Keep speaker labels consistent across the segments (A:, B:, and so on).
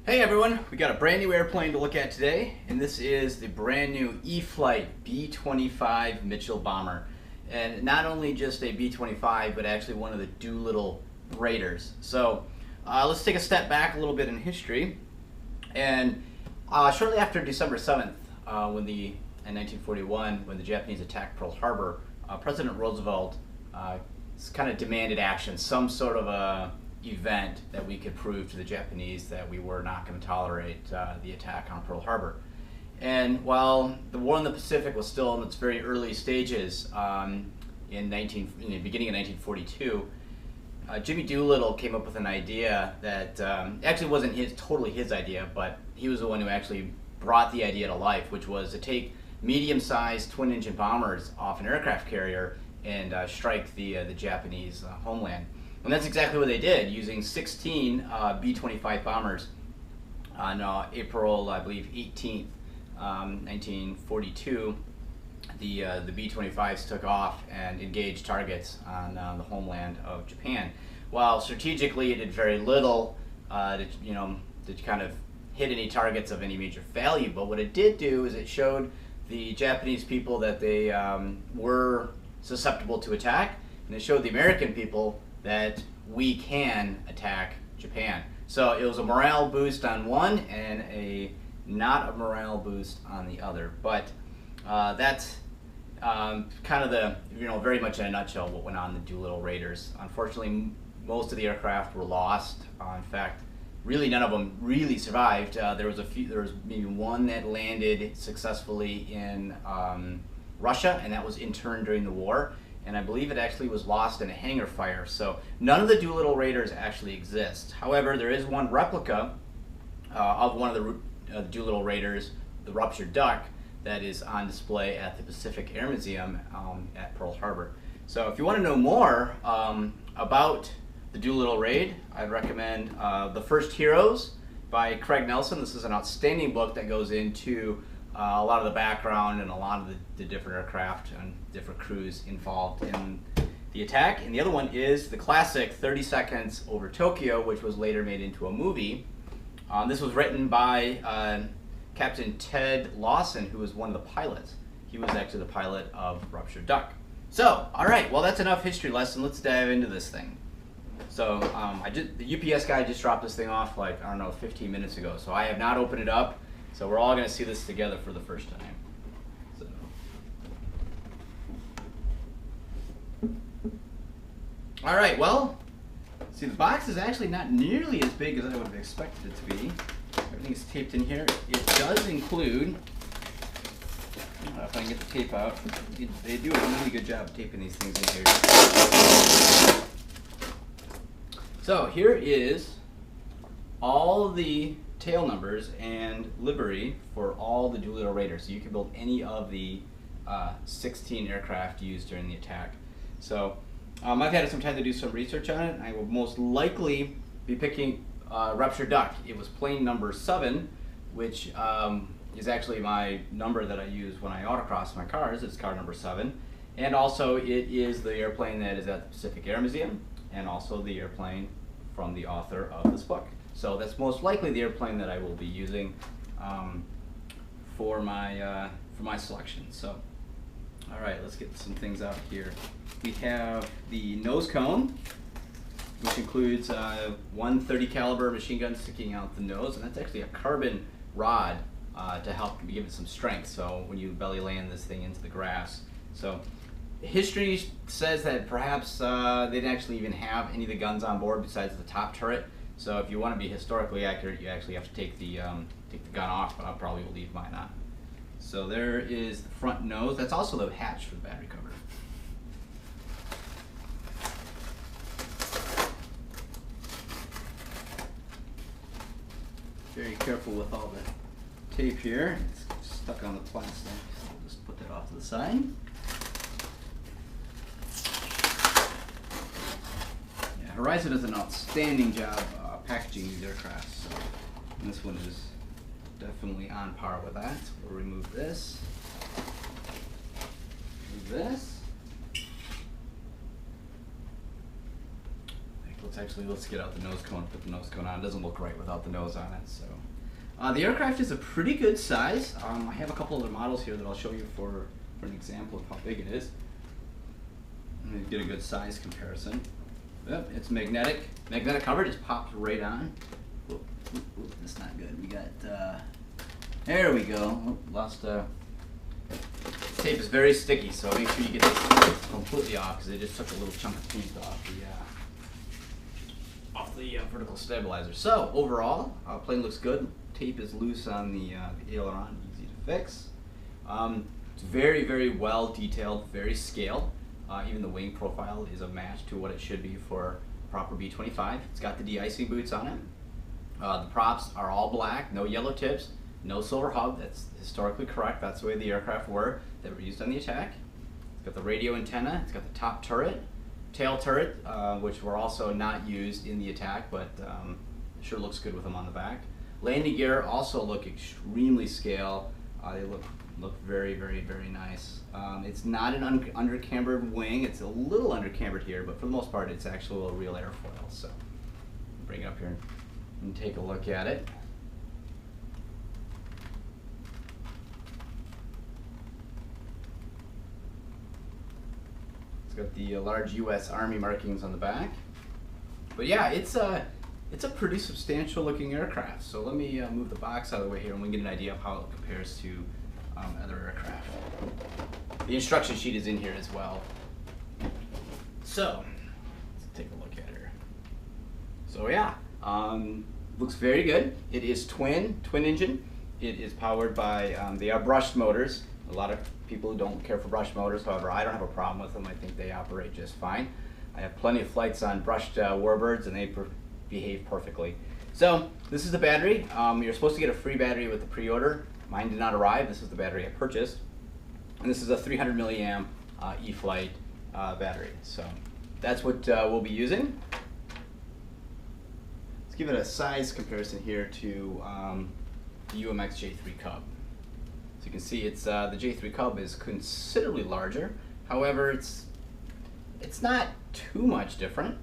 A: Hey everyone, we got a brand new airplane to look at today, and this is the brand new E-Flite B-25 Mitchell bomber. And not only just a B-25, but actually one of the Doolittle Raiders. So let's take a step back a little bit in history. And shortly after December 7th, in 1941, when the Japanese attacked Pearl Harbor, President Roosevelt kind of demanded action, some sort of a event that we could prove to the Japanese that we were not going to tolerate the attack on Pearl Harbor. And while the war in the Pacific was still in its very early stages, in the beginning of 1942, Jimmy Doolittle came up with an idea that actually wasn't totally his idea, but he was the one who actually brought the idea to life, which was to take medium-sized twin-engine bombers off an aircraft carrier and strike the Japanese homeland. And that's exactly what they did, using 16 B-25 bombers on April, I believe, 18th, 1942. The B-25s took off and engaged targets on the homeland of Japan. While strategically it did very little to kind of hit any targets of any major value, but what it did do is it showed the Japanese people that they were susceptible to attack, and it showed the American people that we can attack Japan. So it was a morale boost on one and not a morale boost on the other. But that's kind of the, very much in a nutshell what went on in the Doolittle Raiders. Unfortunately, most of the aircraft were lost. In fact, really none of them really survived. There was maybe one that landed successfully in Russia, and that was interned during the war. And I believe it actually was lost in a hangar fire. So none of the Doolittle Raiders actually exist. However, there is one replica of one of the Doolittle Raiders, the ruptured duck, that is on display at the Pacific Air Museum at Pearl Harbor. So if you want to know more about the Doolittle Raid, I'd recommend The First Heroes by Craig Nelson. This is an outstanding book that goes into a lot of the background and a lot of the different aircraft and different crews involved in the attack. And the other one is the classic 30 Seconds Over Tokyo, which was later made into a movie. This was written by Captain Ted Lawson, who was one of the pilots. He was actually the pilot of Ruptured Duck. So, all right, well, that's enough history lesson. Let's dive into this thing. So the UPS guy just dropped this thing off 15 minutes ago. So I have not opened it up. So we're all going to see this together for the first time. So. All right, well, see, the box is actually not nearly as big as I would have expected it to be. Everything's taped in here. It does include, I don't know if I can get the tape out. They do a really good job of taping these things in here. So here is all the tail numbers and livery for all the Doolittle Raiders. So you can build any of the 16 aircraft used during the attack. So I've had some time to do some research on it. I will most likely be picking Ruptured Duck. It was plane number 7, which is actually my number that I use when I autocross my cars. It's car number 7. And also it is the airplane that is at the Pacific Air Museum, and also the airplane from the author of this book. So that's most likely the airplane that I will be using for my selection. So, all right, let's get some things out here. We have the nose cone, which includes one .30 caliber machine gun sticking out the nose, and that's actually a carbon rod to help give it some strength. So when you belly land this thing into the grass. So history says that perhaps they didn't actually even have any of the guns on board besides the top turret. So if you want to be historically accurate, you actually have to take the gun off, but I probably will leave mine on. So there is the front nose. That's also the hatch for the battery cover. Very careful with all the tape here. It's stuck on the plastic. So I'll just put that off to the side. Yeah, Horizon does an outstanding job packaging these aircraft, so this one is definitely on par with that. So we'll remove this, let's get out the nose cone, put the nose cone on. It doesn't look right without the nose on it. So the aircraft is a pretty good size. I have a couple other models here that I'll show you for an example of how big it is. Let me get a good size comparison. Yep, it's magnetic cover, just pops right on. Oop, that's not good. We got, there we go. Oh, lost, tape is very sticky, so make sure you get this completely off, because it just took a little chunk of paint off the vertical stabilizer. So overall, plane looks good. Tape is loose on the aileron, easy to fix. It's very, very well detailed, very scaled. Even the wing profile is a match to what it should be for proper B-25. It's got the de-icing boots on it. The props are all black, no yellow tips, no silver hub. That's historically correct. That's the way the aircraft were that were used on the attack. It's got the radio antenna. It's got the top turret, tail turret, which were also not used in the attack, but sure looks good with them on the back. Landing gear also look extremely scale. They look very, very, very nice. It's not an under-cambered wing. It's a little under-cambered here, but for the most part, it's actually a real airfoil. So bring it up here and take a look at it. It's got the large U.S. Army markings on the back. But yeah, it's a pretty substantial looking aircraft. So let me move the box out of the way here and we can get an idea of how it compares to other aircraft. The instruction sheet is in here as well. So let's take a look at her. So yeah, looks very good. It is twin engine. It is powered by, they are brushed motors. A lot of people don't care for brushed motors. However, I don't have a problem with them. I think they operate just fine. I have plenty of flights on brushed warbirds and they behave perfectly. So this is the battery. You're supposed to get a free battery with the pre-order. Mine did not arrive. This is the battery I purchased. And this is a 300 milliamp E-Flite battery. So that's what we'll be using. Let's give it a size comparison here to the UMX J3 Cub. So you can see it's the J3 Cub is considerably larger. However, it's not too much different.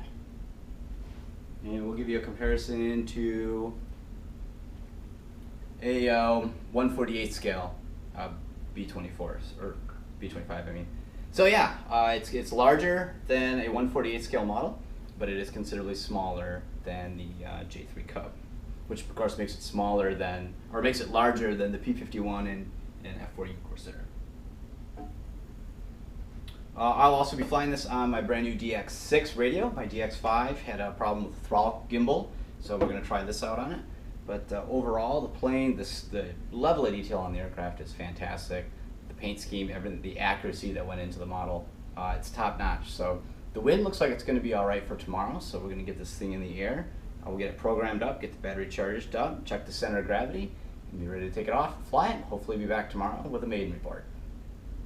A: And we'll give you a comparison to a 1/48 scale B-24s, or B-25 I mean. So yeah, it's larger than a 1/48 scale model, but it is considerably smaller than the J3 Cub, which of course makes it smaller than, or makes it larger than the P-51 and F-40 Corsair. I'll also be flying this on my brand new DX6 radio. My DX5 had a problem with the throttle gimbal, so we're going to try this out on it. But overall, the plane, the level of detail on the aircraft is fantastic. The paint scheme, everything, the accuracy that went into the model, it's top notch. So the wind looks like it's going to be all right for tomorrow, so we're going to get this thing in the air. We'll get it programmed up, get the battery charged up, check the center of gravity, and be ready to take it off, fly it, and hopefully be back tomorrow with a maiden report.